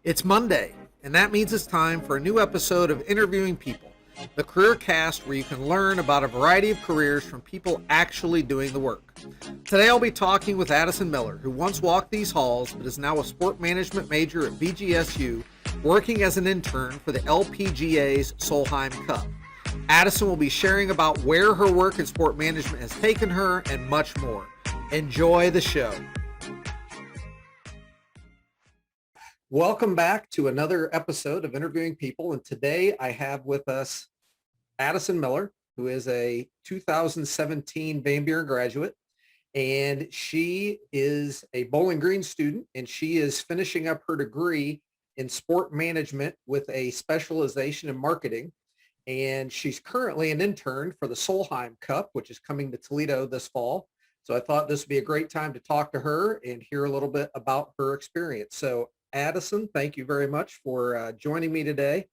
It's Monday, and that means it's time for a new episode of Interviewing People, the careercast where you can learn about a variety of careers from people actually doing the work. Today I'll be talking with Adysson Miller, who once walked these halls but is now a sport management major at BGSU, working as an intern for the LPGA's Solheim Cup. Adysson will be sharing about where her work in sport management has taken her and much more. Enjoy the show. Welcome back to another episode of Interviewing People, and today I have with us Adysson Miller, who is a 2017 Van Buren graduate, and she is a Bowling Green student, and she is finishing up her degree in sport management with a specialization in marketing, and she's currently an intern for the Solheim Cup, which is coming to Toledo this fall. So I thought this would be a great time to talk to her and hear a little bit about her experience. So Adysson, thank you very much for joining me today.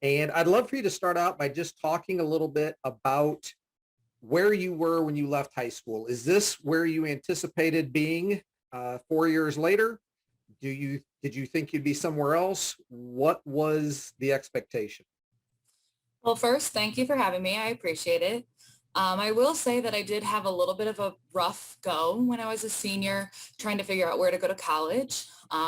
And I'd love for you to start out by just talking a little bit about where you were when you left high school. Is this where you anticipated being 4 years later? Did you think you'd be somewhere else? What was the expectation? Well, first, thank you for having me. I appreciate it. I will say that I did have a little bit of a rough go when I was a senior, trying to figure out where to go to college.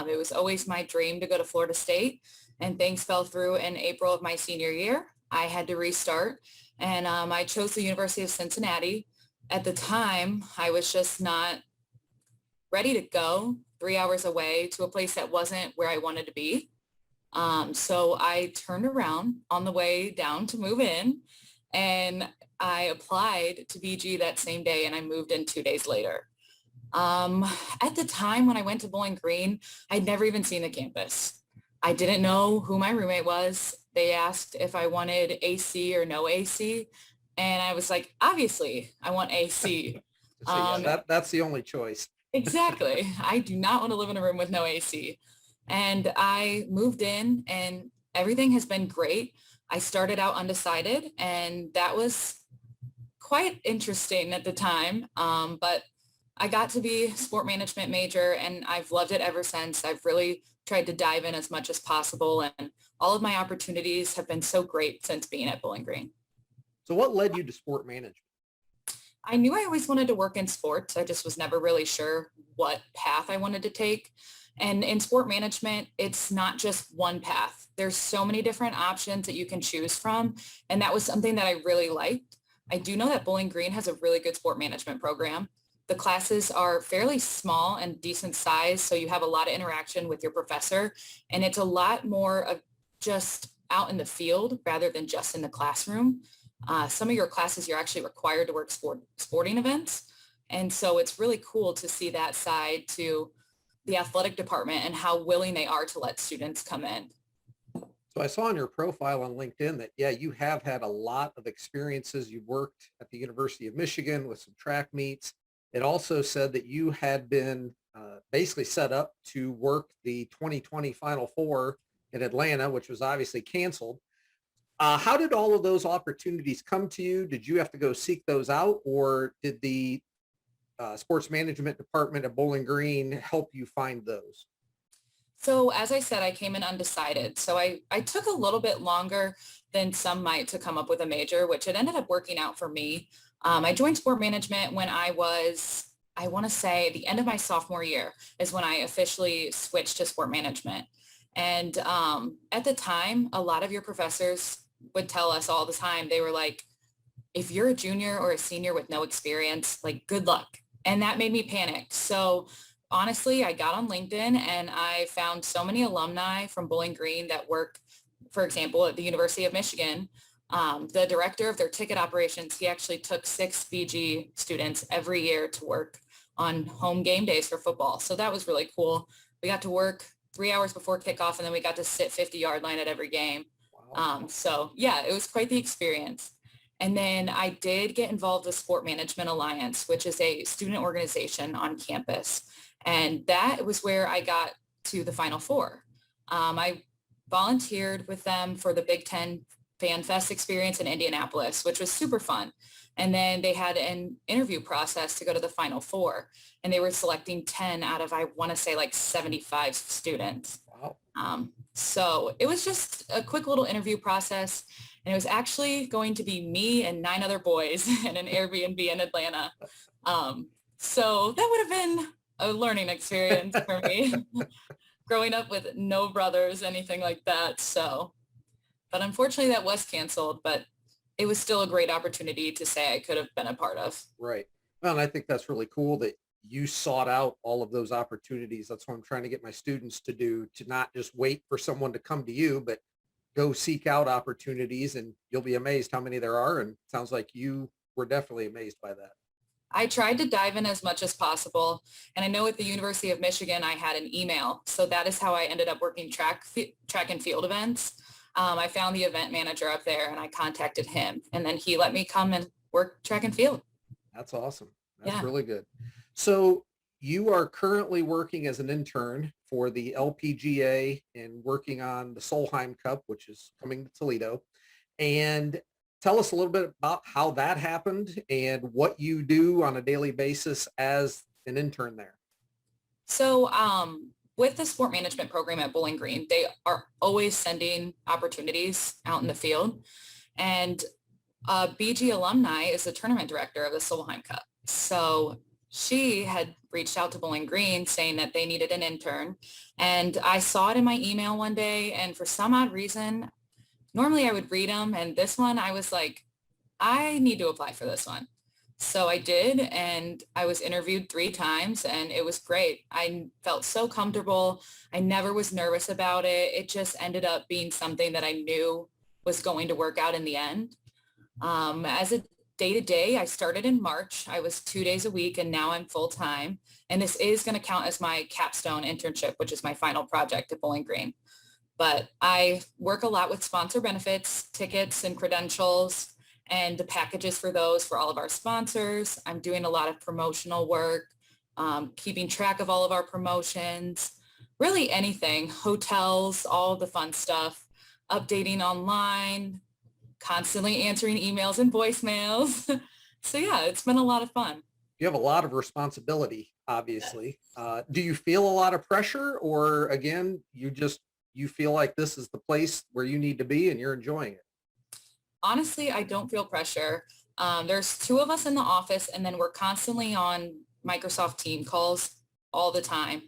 It was always my dream to go to Florida State, and things fell through in April of my senior year. I had to restart, and I chose the University of Cincinnati. At the time, I was just not ready to go 3 hours away to a place that wasn't where I wanted to be. So I turned around on the way down to move in, and I applied to BG that same day, and I moved in 2 days later. At the time when I went to Bowling Green, I'd never even seen the campus. I didn't know who my roommate was. They asked if I wanted AC or no AC, and I was like, obviously, I want AC. So yeah, that's the only choice. Exactly. I do not want to live in a room with no AC. And I moved in, and everything has been great. I started out undecided, and that was quite interesting at the time. But I got to be sport management major, and I've loved it ever since. I've really tried to dive in as much as possible, and all of my opportunities have been so great since being at Bowling Green. So what led you to sport management? I knew I always wanted to work in sports. I just was never really sure what path I wanted to take. And in sport management, it's not just one path. There's so many different options that you can choose from. And that was something that I really liked. I do know that Bowling Green has a really good sport management program. The classes are fairly small and decent size, so you have a lot of interaction with your professor. And it's a lot more of just out in the field rather than just in the classroom. Some of your classes, you're actually required to work sporting events. And so it's really cool to see that side to the athletic department and how willing they are to let students come in. So I saw on your profile on LinkedIn that, yeah, you have had a lot of experiences. You worked at the University of Michigan with some track meets. It also said that you had been basically set up to work the 2020 Final Four in Atlanta, which was obviously canceled. How did all of those opportunities come to you? Did you have to go seek those out, or did the sports management department at Bowling Green help you find those? So as I said, I came in undecided. So I took a little bit longer than some might to come up with a major, which it ended up working out for me. I joined sport management when I want to say the end of my sophomore year is when I officially switched to sport management. And at the time, a lot of your professors would tell us all the time, they were like, if you're a junior or a senior with no experience, like, good luck. And that made me panic. So honestly, I got on LinkedIn and I found so many alumni from Bowling Green that work, for example, at the University of Michigan. The director of their ticket operations, he actually took 6 BG students every year to work on home game days for football. So that was really cool. We got to work 3 hours before kickoff, and then we got to sit 50-yard line at every game. Wow. So yeah, it was quite the experience. And then I did get involved with Sport Management Alliance, which is a student organization on campus. And that was where I got to the Final Four. I volunteered with them for the Big Ten Fan Fest experience in Indianapolis, which was super fun. And then they had an interview process to go to the Final Four. And they were selecting 10 out of, I want to say, like 75 students. Wow. So it was just a quick little interview process. And it was actually going to be me and 9 other boys in an Airbnb in Atlanta. So that would have been a learning experience for me, growing up with no brothers, anything like that. So, but unfortunately that was canceled, but it was still a great opportunity to say I could have been a part of. Right. Well, and I think that's really cool that you sought out all of those opportunities. That's what I'm trying to get my students to do, to not just wait for someone to come to you, but go seek out opportunities, and you'll be amazed how many there are. And it sounds like you were definitely amazed by that. I tried to dive in as much as possible. And I know at the University of Michigan, I had an email. So that is how I ended up working track and field events. I found the event manager up there and I contacted him, and then he let me come and work track and field. That's awesome. That's Yeah. really good. So you are currently working as an intern for the LPGA and working on the Solheim Cup, which is coming to Toledo. And tell us a little bit about how that happened and what you do on a daily basis as an intern there. So with the sport management program at Bowling Green, they are always sending opportunities out in the field. And BG alumni is the tournament director of the Solheim Cup. So she had reached out to Bowling Green saying that they needed an intern. And I saw it in my email one day. And for some odd reason, normally I would read them. And this one, I was like, I need to apply for this one. So I did, and I was interviewed 3 times, and it was great. I felt so comfortable. I never was nervous about it. It just ended up being something that I knew was going to work out in the end. As a day-to-day, I started in March. I was 2 days a week, and now I'm full-time. And this is going to count as my capstone internship, which is my final project at Bowling Green. But I work a lot with sponsor benefits, tickets, and credentials, and the packages for those for all of our sponsors. I'm doing a lot of promotional work, keeping track of all of our promotions, really anything, hotels, all the fun stuff, updating online, constantly answering emails and voicemails. So yeah, it's been a lot of fun. You have a lot of responsibility, obviously. Do you feel a lot of pressure, or again, you feel like this is the place where you need to be and you're enjoying it? Honestly, I don't feel pressure. There's 2 of us in the office, and then we're constantly on Microsoft team calls all the time.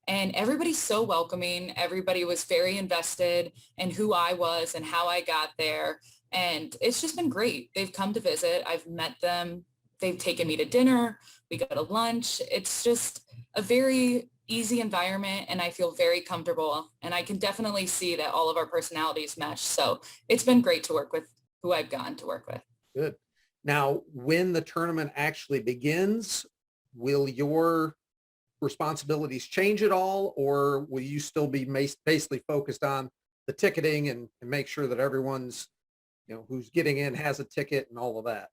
And everybody's so welcoming. Everybody was very invested in who I was and how I got there. And it's just been great. They've come to visit. I've met them. They've taken me to dinner. We go to lunch. It's just a very easy environment, and I feel very comfortable. And I can definitely see that all of our personalities mesh. So it's been great to work with who I've gotten to work with. Good. Now, when the tournament actually begins, will your responsibilities change at all, or will you still be basically focused on the ticketing and make sure that everyone's, who's getting in has a ticket and all of that?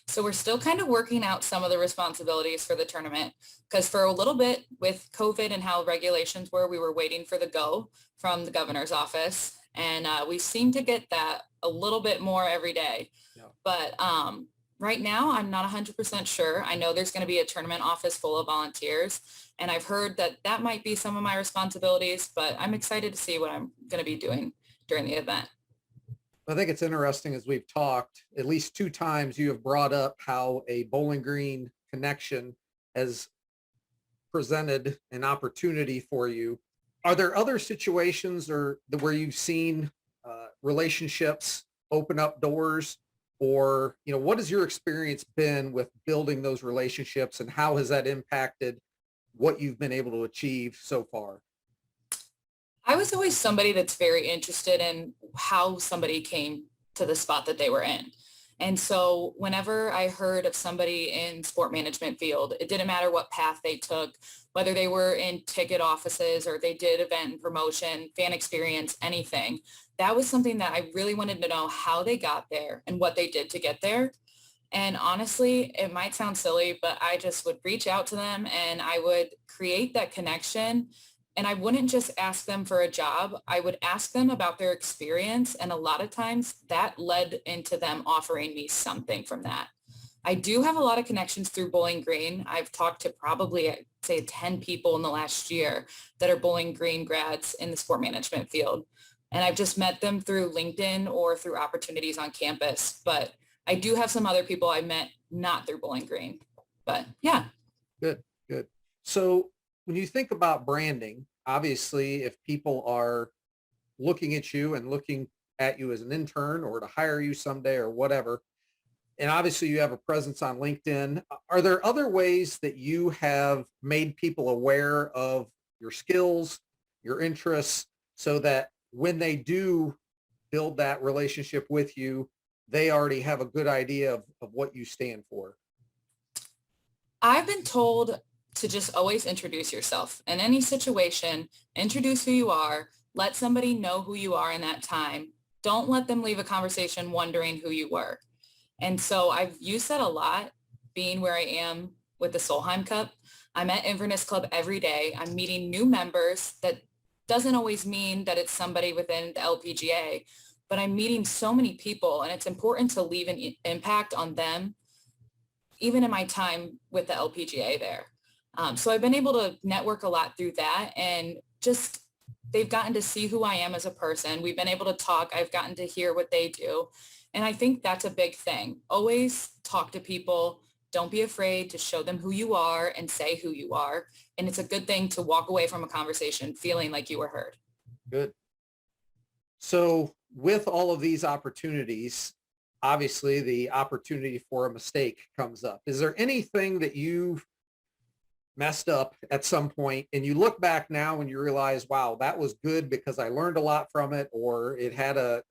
So we're still kind of working out some of the responsibilities for the tournament, because for a little bit with COVID and how regulations were, we were waiting for the go from the governor's office. And we seem to get that a little bit more every day. Yeah. But right now, I'm not 100% sure. I know there's going to be a tournament office full of volunteers, and I've heard that that might be some of my responsibilities, but I'm excited to see what I'm going to be doing during the event. I think it's interesting, as we've talked at least 2 times, you have brought up how a Bowling Green connection has presented an opportunity for you. Are there other situations where you've seen relationships open up doors, or what has your experience been with building those relationships, and how has that impacted what you've been able to achieve so far? I was always somebody that's very interested in how somebody came to the spot that they were in. And so whenever I heard of somebody in sport management field, it didn't matter what path they took, whether they were in ticket offices or they did event and promotion, fan experience, anything. That was something that I really wanted to know how they got there and what they did to get there. And honestly, it might sound silly, but I just would reach out to them and I would create that connection. And I wouldn't just ask them for a job. I would ask them about their experience. And a lot of times that led into them offering me something from that. I do have a lot of connections through Bowling Green. I've talked to probably, I'd say, 10 people in the last year that are Bowling Green grads in the sport management field. And I've just met them through LinkedIn or through opportunities on campus. But I do have some other people I met not through Bowling Green. But yeah. Good, good. So when you think about branding, obviously, if people are looking at you and looking at you as an intern or to hire you someday or whatever, and obviously you have a presence on LinkedIn, are there other ways that you have made people aware of your skills, your interests, so that when they do build that relationship with you, they already have a good idea of what you stand for? I've been told to just always introduce yourself in any situation, introduce who you are, let somebody know who you are in that time. Don't let them leave a conversation wondering who you were. And so I've used that a lot, being where I am with the Solheim Cup. I'm at Inverness Club every day. I'm meeting new members. That doesn't always mean that it's somebody within the LPGA, but I'm meeting so many people, and it's important to leave an impact on them, even in my time with the LPGA there. So I've been able to network a lot through that, and just they've gotten to see who I am as a person. We've been able to talk. I've gotten to hear what they do. And I think that's a big thing. Always talk to people. Don't be afraid to show them who you are and say who you are. And it's a good thing to walk away from a conversation feeling like you were heard. Good. So with all of these opportunities, obviously the opportunity for a mistake comes up. Is there anything that you've messed up at some point and you look back now and you realize, wow, that was good because I learned a lot from it, or it had a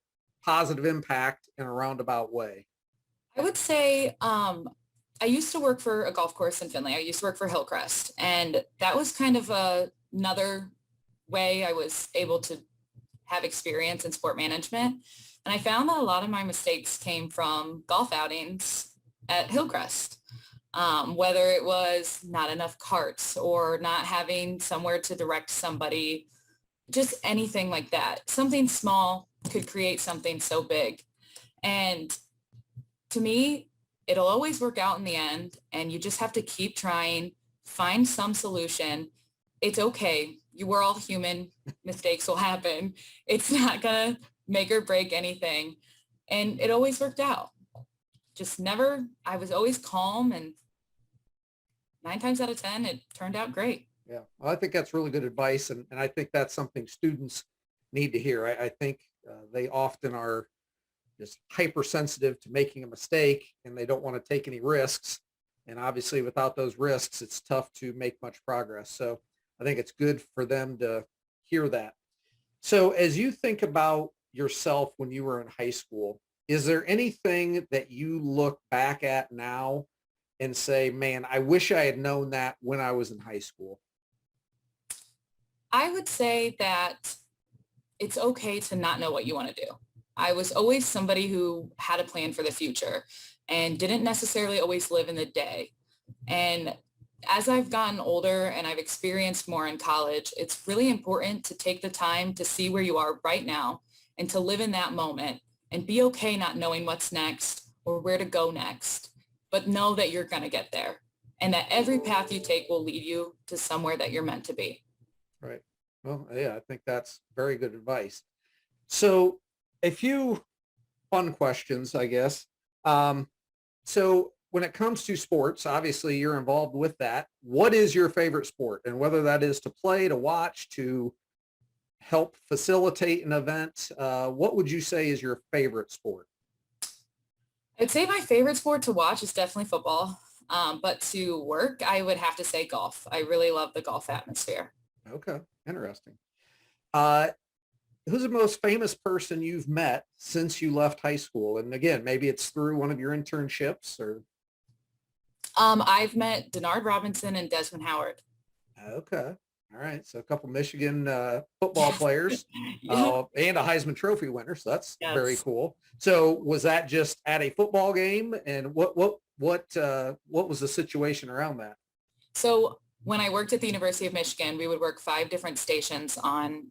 positive impact in a roundabout way? I would say I used to work for a golf course in Finley. I used to work for Hillcrest, and that was kind of another way I was able to have experience in sport management. And I found that a lot of my mistakes came from golf outings at Hillcrest, whether it was not enough carts or not having somewhere to direct somebody, just anything like that. Something small could create something so big. And to me, it'll always work out in the end, and you just have to keep trying, find some solution. It's okay. You were all human. Mistakes will happen. It's not going to make or break anything. And it always worked out. I was always calm, and 9 times out of 10, it turned out great. Yeah, well, I think that's really good advice. And I think that's something students need to hear. I think they often are just hypersensitive to making a mistake, and they don't want to take any risks. And obviously without those risks, it's tough to make much progress. So I think it's good for them to hear that. So as you think about yourself when you were in high school, is there anything that you look back at now and say, man, I wish I had known that when I was in high school? I would say that it's okay to not know what you want to do. I was always somebody who had a plan for the future and didn't necessarily always live in the day. And as I've gotten older and I've experienced more in college, it's really important to take the time to see where you are right now and to live in that moment and be okay not knowing what's next or where to go next, but know that you're going to get there and that every path you take will lead you to somewhere that you're meant to be. Right. Well, yeah, I think that's very good advice. So a few fun questions, I guess. So when it comes to sports, obviously you're involved with that. What is your favorite sport? And whether that is to play, to watch, to help facilitate an event, what would you say is your favorite sport? I'd say my favorite sport to watch is definitely football. But to work, I would have to say golf. I really love the golf atmosphere. Okay, interesting. Uh, who's the most famous person you've met since you left high school? And again, maybe it's through one of your internships or. I've met Denard Robinson and Desmond Howard. Okay. All right. So a couple Michigan football players Yeah. and a Heisman Trophy winner. So that's very Yes. cool. So was that just at a football game? And what was the situation around that? So when I worked at the University of Michigan, we would work 5 different stations on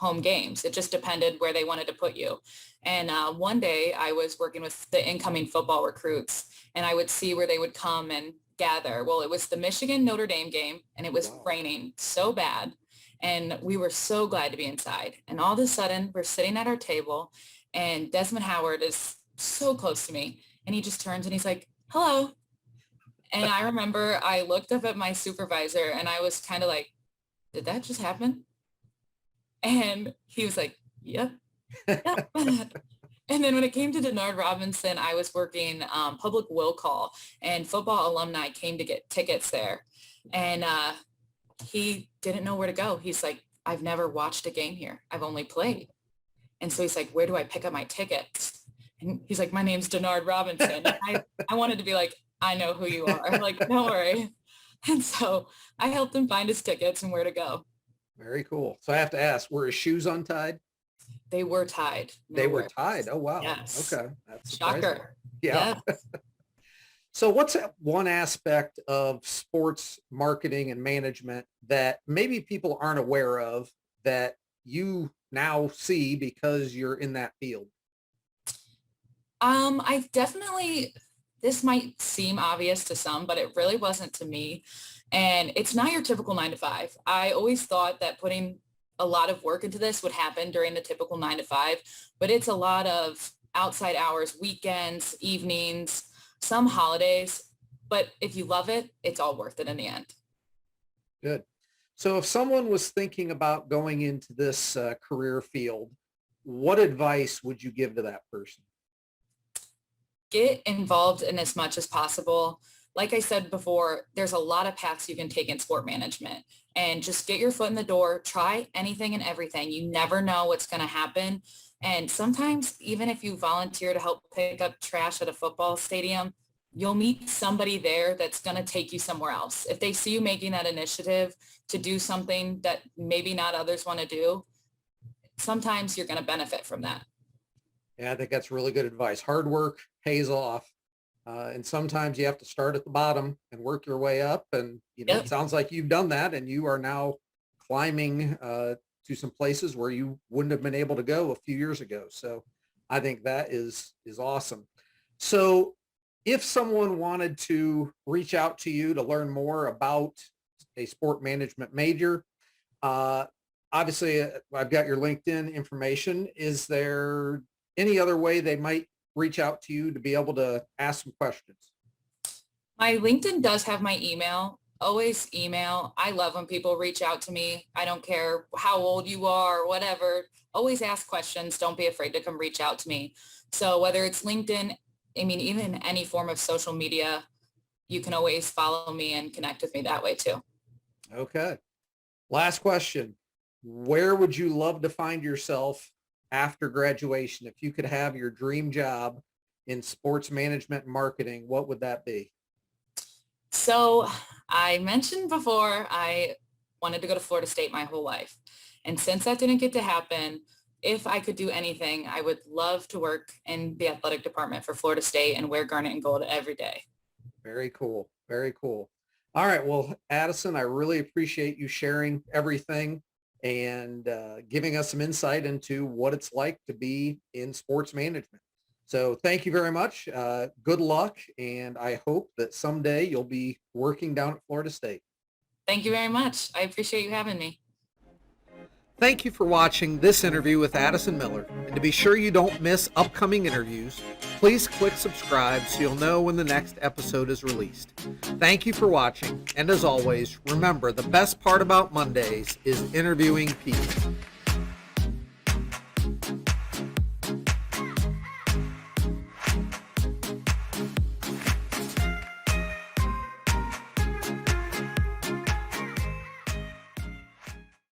home games. It just depended where they wanted to put you. And one day I was working with the incoming football recruits, and I would see where they would come and gather. Well, it was the Michigan Notre Dame game, and it was raining so bad. And we were so glad to be inside. And all of a sudden we're sitting at our table, and Desmond Howard is so close to me. And he just turns and he's like, hello. And I remember I looked up at my supervisor and I was kind of like, did that just happen? And he was like, yep. Yep. And then when it came to Denard Robinson, I was working public will call, and football alumni came to get tickets there. And he didn't know where to go. He's like, I've never watched a game here. I've only played. And so he's like, where do I pick up my tickets? And he's like, my name's Denard Robinson. I wanted to be like, I know who you are. I'm like, don't worry. And so I helped him find his tickets and where to go. Very cool. So I have to ask, were his shoes untied? They were tied. They were tied. Oh, wow. Yes. Okay. That's surprising. Shocker. Yeah. Yes. So what's one aspect of sports marketing and management that maybe people aren't aware of that you now see because you're in that field? I definitely, this might seem obvious to some, but it really wasn't to me. And it's not your typical 9 to 5. I always thought that putting a lot of work into this would happen during the typical 9 to 5, but it's a lot of outside hours, weekends, evenings, some holidays. But if you love it, it's all worth it in the end. Good. So if someone was thinking about going into this career field, what advice would you give to that person? Get involved in as much as possible. Like I said before, there's a lot of paths you can take in sport management, and just get your foot in the door, try anything and everything. You never know what's going to happen. And sometimes even if you volunteer to help pick up trash at a football stadium, you'll meet somebody there that's going to take you somewhere else. If they see you making that initiative to do something that maybe not others want to do, sometimes you're going to benefit from that. Yeah, I think that's really good advice. Hard work pays off. And sometimes you have to start at the bottom and work your way up. And, Yep. It sounds like you've done that, and you are now climbing to some places where you wouldn't have been able to go a few years ago. So I think that is awesome. So if someone wanted to reach out to you to learn more about a sport management major, obviously I've got your LinkedIn information. Is there any other way they might reach out to you to be able to ask some questions? My LinkedIn does have my email. Always email. I love when people reach out to me. I don't care how old you are or whatever. Always ask questions. Don't be afraid to come reach out to me. So whether it's LinkedIn, I mean, even any form of social media, you can always follow me and connect with me that way too. Okay. Last question. Where would you love to find yourself after graduation? If you could have your dream job in sports management and marketing, what would that be? So I mentioned before, I wanted to go to Florida State my whole life. And since that didn't get to happen, if I could do anything, I would love to work in the athletic department for Florida State and wear garnet and gold every day. Very cool. Very cool. All right. Well, Adysson, I really appreciate you sharing everything and giving us some insight into what it's like to be in sports management. So thank you very much. Good luck. And I hope that someday you'll be working down at Florida State. Thank you very much. I appreciate you having me. Thank you for watching this interview with Adysson Miller. And to be sure you don't miss upcoming interviews, please click subscribe so you'll know when the next episode is released. Thank you for watching. And as always, remember, the best part about Mondays is interviewing people.